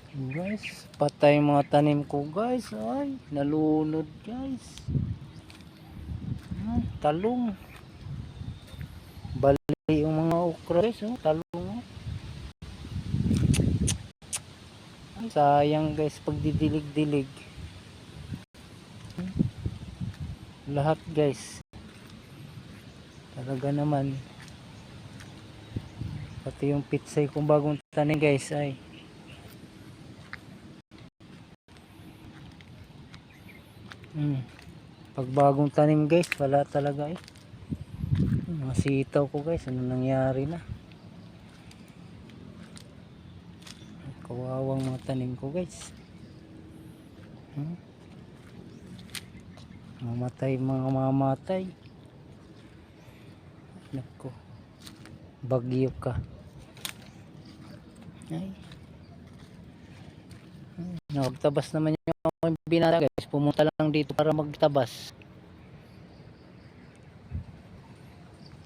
Guys, patay mga tanim ko guys. Ay, nalunod guys. Talong. Bali yung mga okra guys. Talong. Sayang guys pagdidilig-dilig. Lahat guys. Talaga naman. Pati yung pitsay kong bagong tanim guys ay. Pag bagong tanim guys, wala talaga eh. Mga sitaw ko guys, ano nangyari na? Kawawang mga tanim ko guys. Mamatay. Nako. Bagyo ka. Ay. Nagtabas naman yung binata guys. Pumunta lang dito para magtabas.